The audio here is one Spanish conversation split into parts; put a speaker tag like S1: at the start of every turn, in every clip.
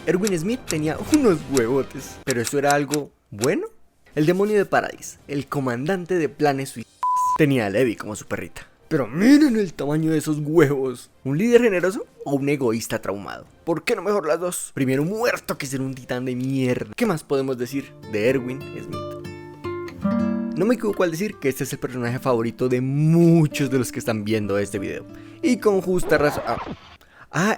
S1: Erwin Smith tenía unos huevotes, pero ¿eso era algo bueno? El demonio de Paradise, el comandante de planes suicidas, tenía a Levi como su perrita. Pero miren el tamaño de esos huevos. ¿Un líder generoso o un egoísta traumado? ¿Por qué no mejor las dos? Primero muerto que ser un titán de mierda. ¿Qué más podemos decir de Erwin Smith? No me equivoco al decir que este es el personaje favorito de muchos de los que están viendo este video. Y con justa razón...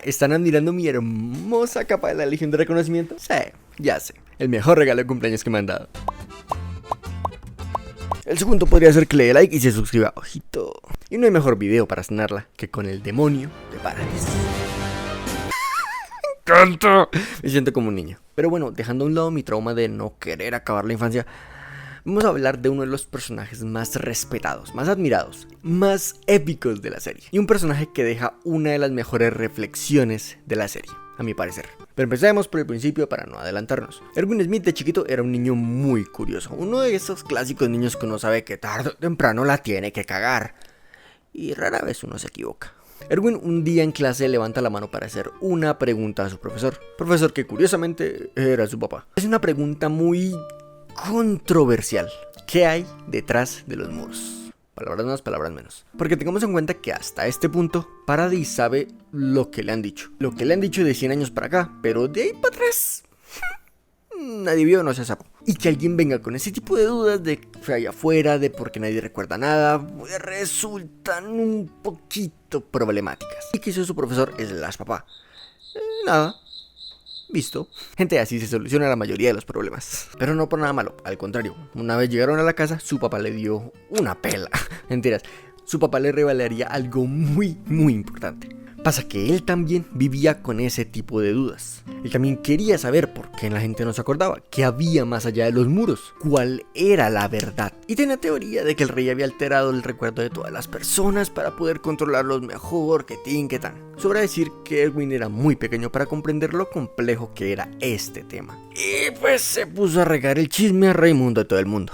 S1: ¿están admirando mi hermosa capa de la Legión de Reconocimiento? Sí, ya sé. El mejor regalo de cumpleaños que me han dado. El segundo podría ser que le dé like y se suscriba, ojito. Y no hay mejor video para cenarla que con el demonio de Paradise. ¡Me encanta! Me siento como un niño. Pero bueno, dejando a un lado mi trauma de no querer acabar la infancia, vamos a hablar de uno de los personajes más respetados, más admirados, más épicos de la serie. Y un personaje que deja una de las mejores reflexiones de la serie, a mi parecer. Pero empecemos por el principio para no adelantarnos. Erwin Smith de chiquito era un niño muy curioso. Uno de esos clásicos niños que uno sabe que tarde o temprano la tiene que cagar. Y rara vez uno se equivoca. Erwin un día en clase levanta la mano para hacer una pregunta a su profesor. Profesor que curiosamente era su papá. Es una pregunta muy controversial. ¿Qué hay detrás de los muros? Palabras más, palabras menos. Porque tengamos en cuenta que hasta este punto Paradise sabe lo que le han dicho. Lo que le han dicho de 100 años para acá. Pero de ahí para atrás nadie vio, no se sapo. Y que alguien venga con ese tipo de dudas de que allá afuera, de por qué nadie recuerda nada, pues resultan un poquito problemáticas. ¿Y qué hizo su profesor? Es las papá. Nada. Visto. Gente, así se soluciona la mayoría de los problemas. Pero no por nada malo, al contrario. Una vez llegaron a la casa, su papá le dio una pela. Mentiras, su papá le revelaría algo muy importante. Pasa que él también vivía con ese tipo de dudas. Él también quería saber por qué la gente no se acordaba, qué había más allá de los muros, cuál era la verdad. Y tenía teoría de que el rey había alterado el recuerdo de todas las personas para poder controlarlos mejor, que tin, que tan. Sobra decir que Erwin era muy pequeño para comprender lo complejo que era este tema. Y pues se puso a regar el chisme a Raimundo de todo el mundo.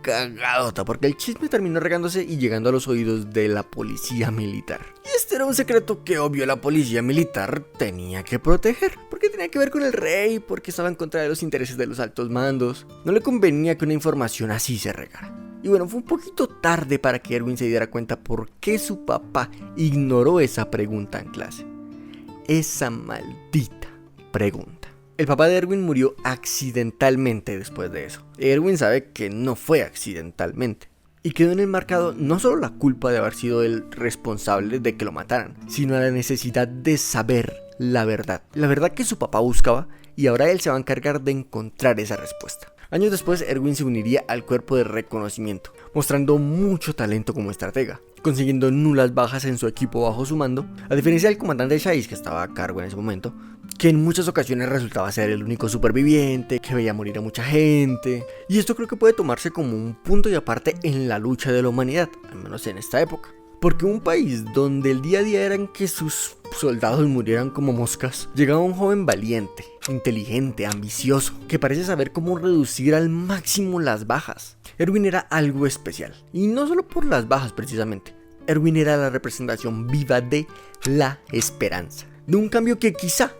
S1: Cagadota, porque el chisme terminó regándose y llegando a los oídos de la policía militar. Y este era un secreto que obvio la policía militar tenía que proteger, porque tenía que ver con el rey, porque estaba en contra de los intereses de los altos mandos. No le convenía que una información así se regara. Y bueno, fue un poquito tarde para que Erwin se diera cuenta por qué su papá ignoró esa pregunta en clase. Esa maldita pregunta. El papá de Erwin murió accidentalmente después de eso. Erwin sabe que no fue accidentalmente. Y quedó enmarcado no solo la culpa de haber sido el responsable de que lo mataran, sino la necesidad de saber la verdad. La verdad que su papá buscaba y ahora él se va a encargar de encontrar esa respuesta. Años después, Erwin se uniría al cuerpo de reconocimiento, mostrando mucho talento como estratega, consiguiendo nulas bajas en su equipo bajo su mando, a diferencia del comandante Shais, que estaba a cargo en ese momento, que en muchas ocasiones resultaba ser el único superviviente, que veía morir a mucha gente. Y esto creo que puede tomarse como un punto y aparte en la lucha de la humanidad, al menos en esta época. Porque un país donde el día a día eran que sus soldados murieran como moscas, llegaba un joven valiente, inteligente, ambicioso, que parece saber cómo reducir al máximo las bajas. Erwin era algo especial, y no solo por las bajas precisamente. Erwin era la representación viva de la esperanza, de un cambio que quizá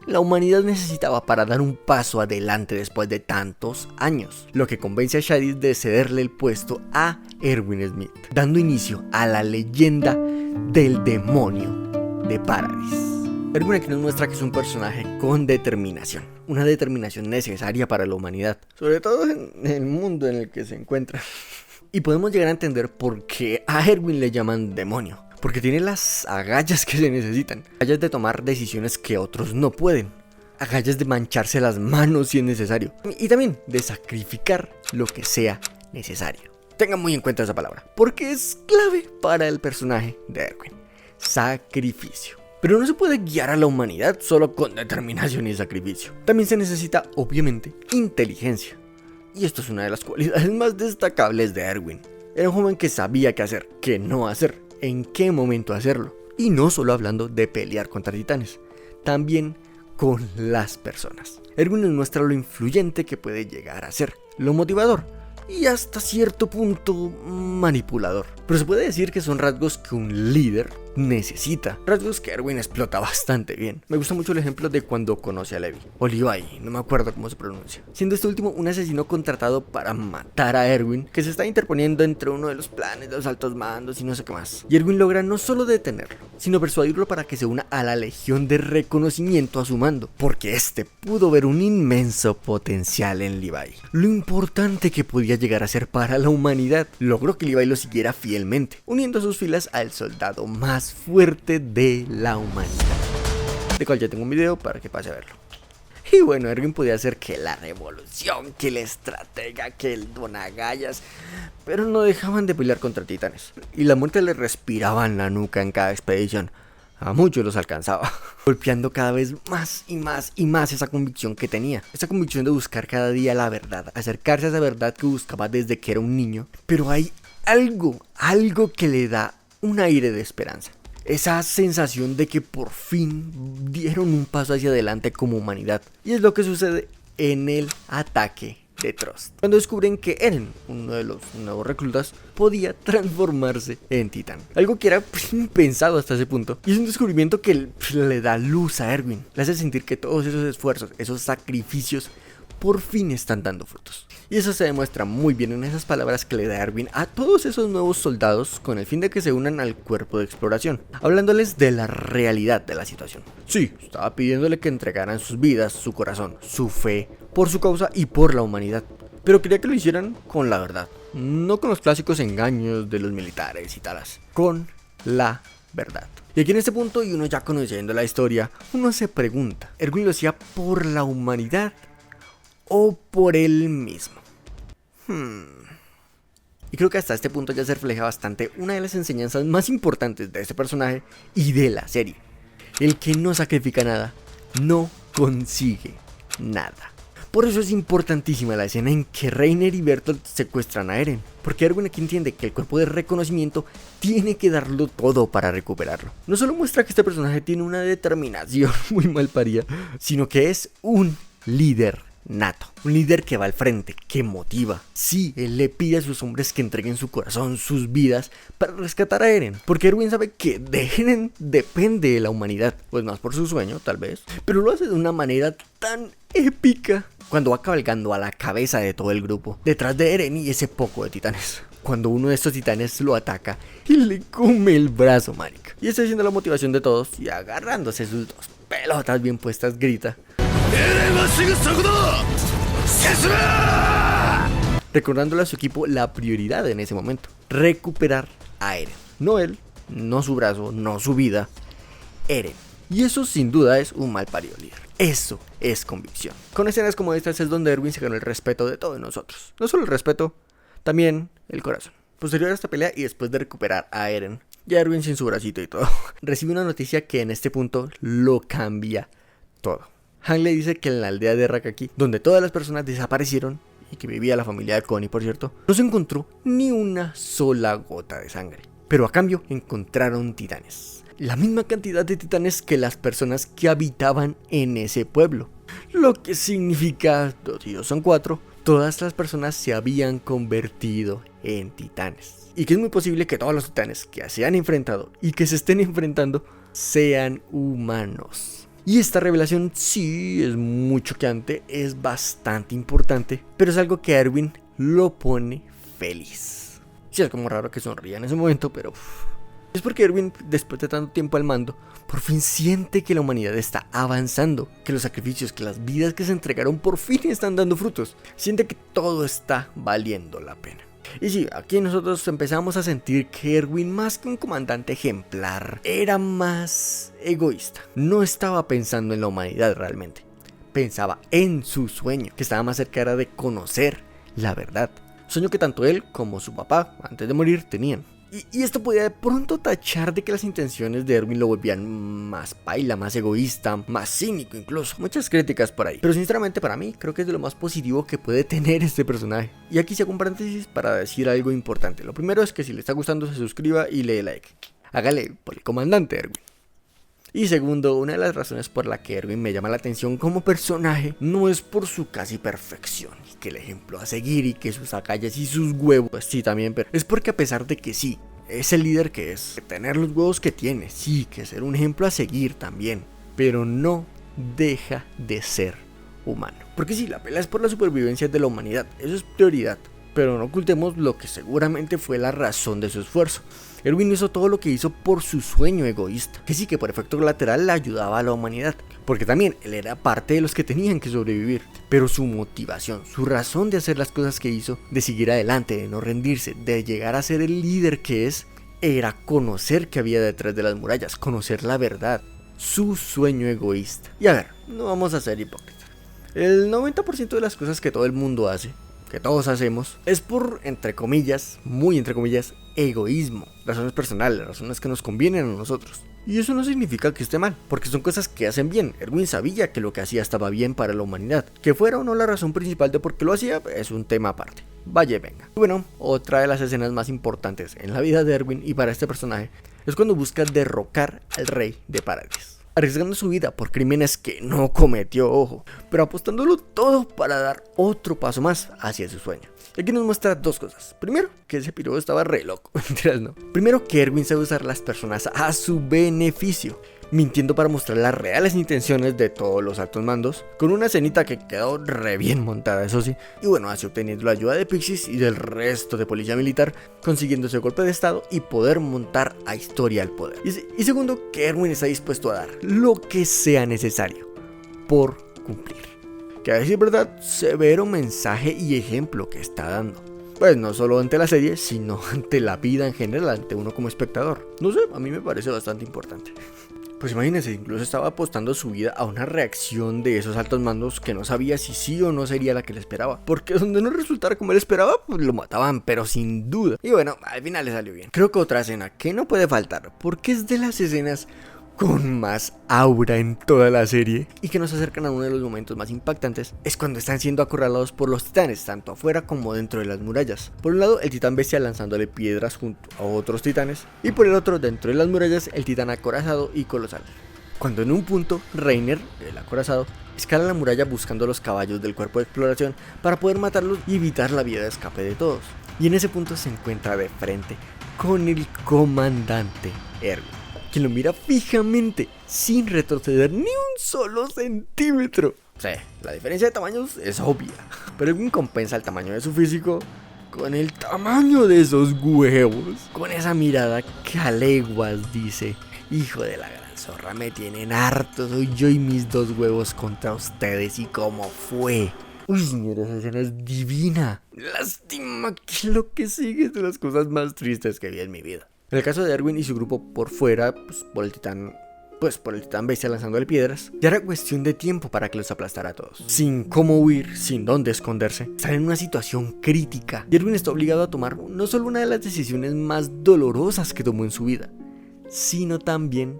S1: la humanidad necesitaba para dar un paso adelante después de tantos años, lo que convence a Shadis de cederle el puesto a Erwin Smith, dando inicio a la leyenda del demonio de Paradise. Erwin aquí nos muestra que es un personaje con determinación, una determinación necesaria para la humanidad, sobre todo en el mundo en el que se encuentra. Y podemos llegar a entender por qué a Erwin le llaman demonio. Porque tiene las agallas que se necesitan. Agallas de tomar decisiones que otros no pueden. Agallas de mancharse las manos si es necesario. Y también de sacrificar lo que sea necesario. Tengan muy en cuenta esa palabra, porque es clave para el personaje de Erwin. Sacrificio. Pero no se puede guiar a la humanidad solo con determinación y sacrificio. También se necesita, obviamente, inteligencia. Y esto es una de las cualidades más destacables de Erwin. Era un joven que sabía qué hacer, qué no hacer, en qué momento hacerlo. Y no solo hablando de pelear contra titanes, también con las personas. Erwin nos muestra lo influyente que puede llegar a ser, lo motivador y hasta cierto punto manipulador. Pero se puede decir que son rasgos que un líder necesita. Rasgos que Erwin explota bastante bien. Me gusta mucho el ejemplo de cuando conoce a Levi, o Levi, no me acuerdo cómo se pronuncia, siendo este último un asesino contratado para matar a Erwin, que se está interponiendo entre uno de los planes de los altos mandos y no sé qué más. Y Erwin logra no solo detenerlo, sino persuadirlo para que se una a la legión de reconocimiento a su mando, porque este pudo ver un inmenso potencial en Levi, lo importante que podía llegar a ser para la humanidad. Logró que Levi lo siguiera fielmente, uniendo a sus filas al soldado más fuerte de la humanidad, de cual ya tengo un video para que pase a verlo. Y bueno, Erwin podía hacer que la revolución, que el estratega, que el donagallas, pero no dejaban de pelear contra titanes, y la muerte le respiraba en la nuca en cada expedición. A muchos los alcanzaba, golpeando cada vez más y más y más esa convicción que tenía. Esa convicción de buscar cada día la verdad, acercarse a esa verdad que buscaba desde que era un niño. Pero hay algo que le da un aire de esperanza. Esa sensación de que por fin dieron un paso hacia adelante como humanidad. Y es lo que sucede en el ataque de Trust, cuando descubren que Eren, uno de los nuevos reclutas, podía transformarse en titán, algo que era impensado hasta ese punto. Y es un descubrimiento que le da luz a Erwin, le hace sentir que todos esos esfuerzos, esos sacrificios, por fin están dando frutos. Y eso se demuestra muy bien en esas palabras que le da Erwin a todos esos nuevos soldados con el fin de que se unan al cuerpo de exploración, hablándoles de la realidad de la situación. Sí, estaba pidiéndole que entregaran sus vidas, su corazón, su fe, por su causa y por la humanidad. Pero quería que lo hicieran con la verdad, no con los clásicos engaños de los militares y talas, con la verdad. Y aquí en este punto, y uno ya conociendo la historia, uno se pregunta, ¿Erwin lo hacía por la humanidad o por él mismo? Y creo que hasta este punto ya se refleja bastante una de las enseñanzas más importantes de este personaje y de la serie. El que no sacrifica nada, no consigue nada. Por eso es importantísima la escena en que Reiner y Bertolt secuestran a Eren, porque Erwin aquí entiende que el cuerpo de reconocimiento tiene que darlo todo para recuperarlo. No solo muestra que este personaje tiene una determinación muy mal parida, sino que es un líder nato, un líder que va al frente, que motiva. Sí, él le pide a sus hombres que entreguen su corazón, sus vidas, para rescatar a Eren, porque Erwin sabe que de Eren depende de la humanidad, pues más por su sueño tal vez, pero lo hace de una manera tan épica, cuando va cabalgando a la cabeza de todo el grupo, detrás de Eren y ese poco de titanes. Cuando uno de estos titanes lo ataca y le come el brazo, marica. Y está siendo la motivación de todos, y agarrándose sus dos pelotas bien puestas, grita: recordándole a su equipo la prioridad en ese momento: recuperar a Eren. No él, no su brazo, no su vida, Eren. Y eso sin duda es un mal parido líder. Eso es convicción. Con escenas como estas es donde Erwin se ganó el respeto de todos nosotros. No solo el respeto, también el corazón. Posterior a esta pelea y después de recuperar a Eren, ya Erwin sin su bracito y todo, recibe una noticia que en este punto lo cambia todo. Han le dice que en la aldea de Rakaki, donde todas las personas desaparecieron y que vivía la familia de Connie, por cierto, no se encontró ni una sola gota de sangre. Pero a cambio encontraron titanes. La misma cantidad de titanes que las personas que habitaban en ese pueblo. Lo que significa, 2 y 2 son 4, todas las personas se habían convertido en titanes. Y que es muy posible que todos los titanes que se han enfrentado y que se estén enfrentando sean humanos. Y esta revelación sí es muy choqueante, es bastante importante, pero es algo que a Erwin lo pone feliz. Sí, es como raro que sonría en ese momento, pero es porque Erwin, después de tanto tiempo al mando, por fin siente que la humanidad está avanzando, que los sacrificios, que las vidas que se entregaron por fin están dando frutos. Siente que todo está valiendo la pena. Y sí, aquí nosotros empezamos a sentir que Erwin, más que un comandante ejemplar, era más egoísta. No estaba pensando en la humanidad realmente. Pensaba en su sueño, que estaba más cerca de conocer la verdad. Sueño que tanto él como su papá, antes de morir, tenían. Y esto podía de pronto tachar de que las intenciones de Erwin lo volvían más paila, más egoísta, más cínico incluso. Muchas críticas por ahí. Pero sinceramente para mí creo que es de lo más positivo que puede tener este personaje. Y aquí se hago un paréntesis para decir algo importante. Lo primero es que si le está gustando se suscriba y le dé like. Hágale por el comandante Erwin. Y segundo, una de las razones por la que Erwin me llama la atención como personaje no es por su casi perfección, y que el ejemplo a seguir y que sus agallas y sus huevos, pues sí también, pero es porque a pesar de que sí, ese líder que es, que tener los huevos que tiene, sí, que ser un ejemplo a seguir también, pero no deja de ser humano. Porque sí, la pelea es por la supervivencia de la humanidad, eso es prioridad, pero no ocultemos lo que seguramente fue la razón de su esfuerzo. Erwin hizo todo lo que hizo por su sueño egoísta, que sí, que por efecto colateral le ayudaba a la humanidad, porque también él era parte de los que tenían que sobrevivir, pero su motivación, su razón de hacer las cosas que hizo, de seguir adelante, de no rendirse, de llegar a ser el líder que es, era conocer qué había detrás de las murallas, conocer la verdad, su sueño egoísta. Y a ver, no vamos a ser hipócritas. El 90% de las cosas que todo el mundo hace, que todos hacemos, es por, entre comillas, muy entre comillas, egoísmo, razones personales, razones que nos convienen a nosotros. Y eso no significa que esté mal, porque son cosas que hacen bien. Erwin sabía que lo que hacía estaba bien para la humanidad. Que fuera o no la razón principal de por qué lo hacía, es un tema aparte. Vaya y venga. Y bueno, otra de las escenas más importantes en la vida de Erwin y para este personaje es cuando busca derrocar al rey de Paradis, arriesgando su vida por crímenes que no cometió, ojo, pero apostándolo todo para dar otro paso más hacia su sueño. Y aquí nos muestra dos cosas. Primero, que ese piro estaba re loco. Mentiras, no. Primero, que Erwin sabe usar las personas a su beneficio, mintiendo para mostrar las reales intenciones de todos los altos mandos, con una escenita que quedó re bien montada, eso sí. Y bueno, así obteniendo la ayuda de Pixies y del resto de policía militar, consiguiendo ese golpe de estado y poder montar a Historia al poder. Y segundo, que Erwin está dispuesto a dar lo que sea necesario por cumplir. Que a decir verdad, severo mensaje y ejemplo que está dando. Pues no solo ante la serie, sino ante la vida en general, ante uno como espectador. No sé, a mí me parece bastante importante. Pues imagínense, incluso estaba apostando su vida a una reacción de esos altos mandos que no sabía si sí o no sería la que le esperaba. Porque donde no resultara como él esperaba, pues lo mataban, pero sin duda. Y bueno, al final le salió bien. Creo que otra escena que no puede faltar, porque es de las escenas con más aura en toda la serie y que nos acercan a uno de los momentos más impactantes, es cuando están siendo acorralados por los titanes, tanto afuera como dentro de las murallas. Por un lado, el titán bestia lanzándole piedras junto a otros titanes, y por el otro, dentro de las murallas, el titán acorazado y colosal. Cuando en un punto, Reiner, el acorazado, escala la muralla buscando los caballos del cuerpo de exploración para poder matarlos y evitar la vía de escape de todos. Y en ese punto se encuentra de frente con el comandante Erwin, quien lo mira fijamente, sin retroceder ni un solo centímetro. Sí, la diferencia de tamaños es obvia, pero Erwin compensa el tamaño de su físico con el tamaño de esos huevos. Con esa mirada que a leguas dice: hijo de la gran zorra, me tienen harto, soy yo y mis dos huevos contra ustedes. ¿Y cómo fue? Uy, señora, esa escena es divina. Lástima que lo que sigue es de las cosas más tristes que vi en mi vida. En el caso de Erwin y su grupo por fuera, por el titán bestia lanzándole piedras, ya era cuestión de tiempo para que los aplastara a todos. Sin cómo huir, sin dónde esconderse, están en una situación crítica. Y Erwin está obligado a tomar no solo una de las decisiones más dolorosas que tomó en su vida, sino también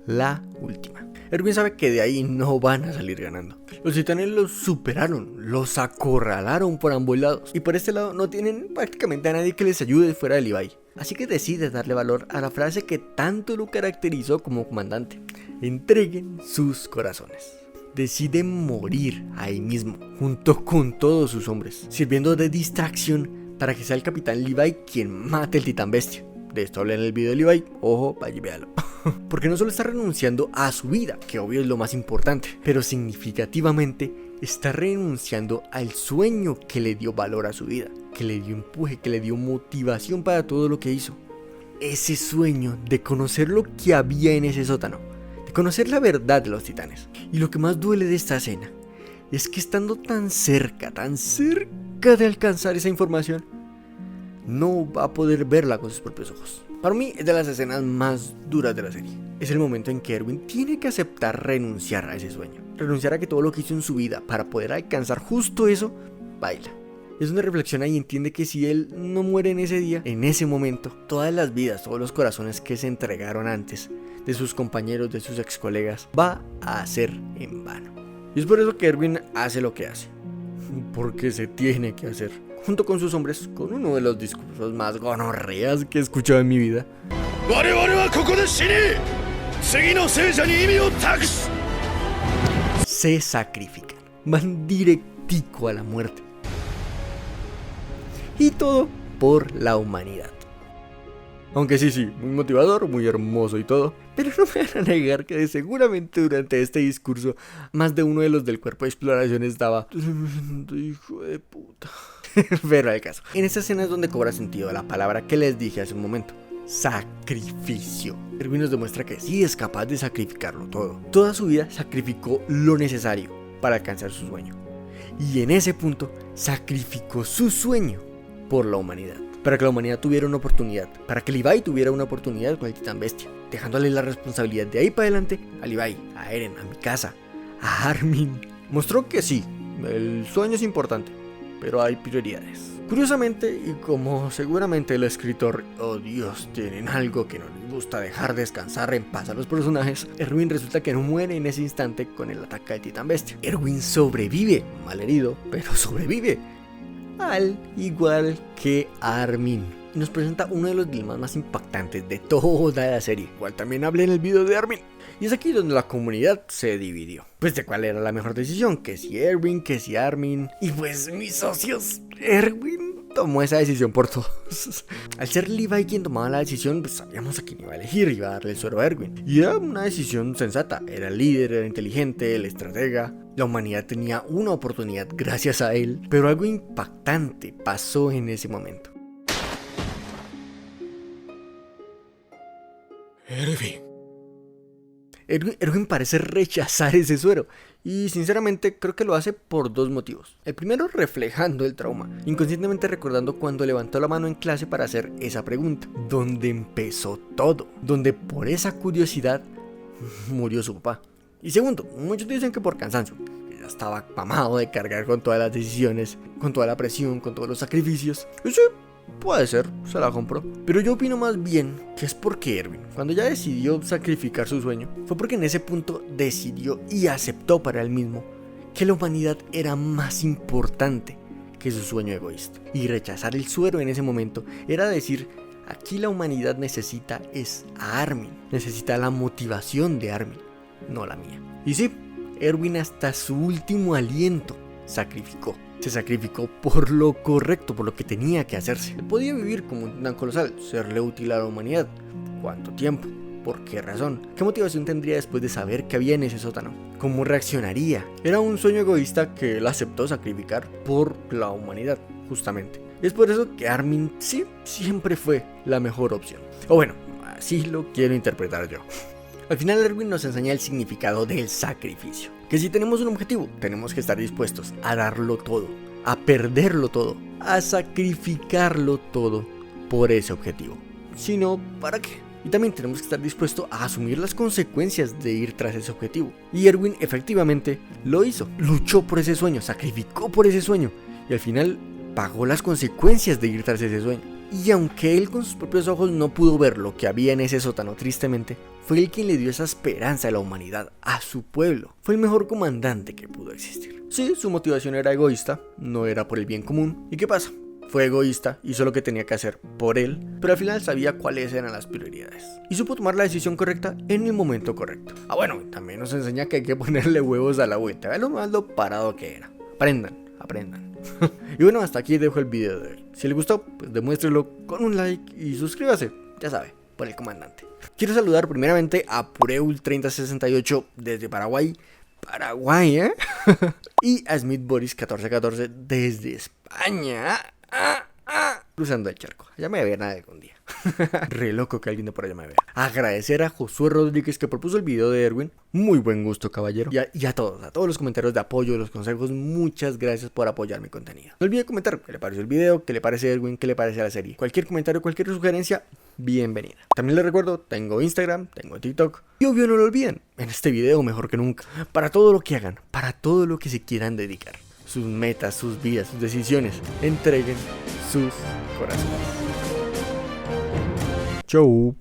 S1: la última. Erwin sabe que de ahí no van a salir ganando. Los titanes los superaron, los acorralaron por ambos lados, y por este lado no tienen prácticamente a nadie que les ayude fuera de Levi. Así que decide darle valor a la frase que tanto lo caracterizó como comandante: entreguen sus corazones. Decide morir ahí mismo, junto con todos sus hombres, sirviendo de distracción para que sea el capitán Levi quien mate el titán bestia. De esto hablé en el video de Levi, ojo, vaya y véalo. Porque no solo está renunciando a su vida, que obvio es lo más importante, pero significativamente está renunciando al sueño que le dio valor a su vida, que le dio empuje, que le dio motivación para todo lo que hizo. Ese sueño de conocer lo que había en ese sótano, de conocer la verdad de los titanes. Y lo que más duele de esta escena es que estando tan cerca de alcanzar esa información, no va a poder verla con sus propios ojos. Para mí es de las escenas más duras de la serie. Es el momento en que Erwin tiene que aceptar renunciar a ese sueño, renunciar a que todo lo que hizo en su vida para poder alcanzar justo eso, baila. Es una reflexión y entiende que si él no muere en ese día, en ese momento, todas las vidas, todos los corazones que se entregaron antes, de sus compañeros, de sus ex colegas, va a ser en vano. Y es por eso que Erwin hace lo que hace, porque se tiene que hacer, junto con sus hombres, con uno de los discursos más gonorreas que he escuchado en mi vida. Se sacrifican, van directico a la muerte. Y todo por la humanidad. Aunque sí, muy motivador, muy hermoso y todo. Pero no me van a negar que seguramente durante este discurso más de uno de los del cuerpo de exploración estaba tremendo hijo de puta. Pero al caso, en esta escena es donde cobra sentido la palabra que les dije hace un momento: sacrificio. Erwin nos demuestra que sí es capaz de sacrificarlo todo. Toda su vida sacrificó lo necesario para alcanzar su sueño. Y en ese punto sacrificó su sueño por la humanidad. Para que la humanidad tuviera una oportunidad. Para que Levi tuviera una oportunidad con el Titán Bestia. Dejándole la responsabilidad de ahí para adelante a Levi, a Eren, a Mikasa, a Armin. Mostró que sí, el sueño es importante, pero hay prioridades. Curiosamente, y como seguramente el escritor o Dios tienen algo que no les gusta dejar descansar en paz a los personajes, Erwin resulta que no muere en ese instante con el ataque del Titán Bestia. Erwin sobrevive, malherido, pero sobrevive. Al igual que Armin. Y nos presenta uno de los dilemas más impactantes de toda la serie. Igual también hablé en el video de Armin. Y es aquí donde la comunidad se dividió. Pues de cuál era la mejor decisión, que si Erwin, que si Armin. Y pues mis socios, Erwin tomó esa decisión por todos. Al ser Levi quien tomaba la decisión, pues sabíamos a quién iba a elegir, iba a darle el suero a Erwin. Y era una decisión sensata, era el líder, era inteligente, el estratega. La humanidad tenía una oportunidad gracias a él, pero algo impactante pasó en ese momento. Erwin parece rechazar ese suero, y sinceramente creo que lo hace por dos motivos. El primero, reflejando el trauma, inconscientemente recordando cuando levantó la mano en clase para hacer esa pregunta, donde empezó todo, donde por esa curiosidad murió su papá. Y segundo, muchos dicen que por cansancio, que ya estaba mamado de cargar con todas las decisiones, con toda la presión, con todos los sacrificios. Y sí, puede ser, se la compró. Pero yo opino más bien que es porque Erwin, cuando ya decidió sacrificar su sueño, fue porque en ese punto decidió y aceptó para él mismo que la humanidad era más importante que su sueño egoísta. Y rechazar el suero en ese momento era decir: aquí la humanidad necesita es a Armin, necesita la motivación de Armin, no la mía. Y sí, Erwin hasta su último aliento sacrificó. Se sacrificó por lo correcto, por lo que tenía que hacerse. Él podía vivir como un titán colosal, serle útil a la humanidad. ¿Cuánto tiempo? ¿Por qué razón? ¿Qué motivación tendría después de saber que había en ese sótano? ¿Cómo reaccionaría? Era un sueño egoísta que él aceptó sacrificar por la humanidad, justamente. Es por eso que Armin sí, siempre fue la mejor opción. O bueno, así lo quiero interpretar yo. Al final Erwin nos enseña el significado del sacrificio. Que si tenemos un objetivo, tenemos que estar dispuestos a darlo todo, a perderlo todo, a sacrificarlo todo por ese objetivo. Si no, ¿para qué? Y también tenemos que estar dispuestos a asumir las consecuencias de ir tras ese objetivo. Y Erwin efectivamente lo hizo. Luchó por ese sueño, sacrificó por ese sueño. Y al final pagó las consecuencias de ir tras ese sueño. Y aunque él con sus propios ojos no pudo ver lo que había en ese sótano, tristemente, fue él quien le dio esa esperanza a la humanidad, a su pueblo. Fue el mejor comandante que pudo existir. Sí, su motivación era egoísta, no era por el bien común. ¿Y qué pasa? Fue egoísta, hizo lo que tenía que hacer por él, pero al final sabía cuáles eran las prioridades. Y supo tomar la decisión correcta en el momento correcto. Ah, bueno, también nos enseña que hay que ponerle huevos a la vuelta. Vean lo más lo parado que era. Aprendan. Y bueno, hasta aquí dejo el video de hoy. Si les gustó, pues demuéstrelo con un like y suscríbase, ya sabe, por el comandante. Quiero saludar primeramente a Pureul3068 desde Paraguay, y a Smith Boris 1414 desde España, cruzando el charco. Ya me voy a ver nada de algún día. Re loco que alguien de por allá me vea. Agradecer a Josué Rodríguez que propuso el video de Erwin. Muy buen gusto, caballero. Y a todos los comentarios de apoyo, los consejos. Muchas gracias por apoyar mi contenido. No olvide comentar qué le pareció el video, qué le parece Erwin, qué le parece a la serie. Cualquier comentario, cualquier sugerencia, bienvenida. También les recuerdo, tengo Instagram, tengo TikTok. Y obvio no lo olviden, en este video mejor que nunca, para todo lo que hagan, para todo lo que se quieran dedicar, sus metas, sus vidas, sus decisiones, entreguen sus corazones. Chau.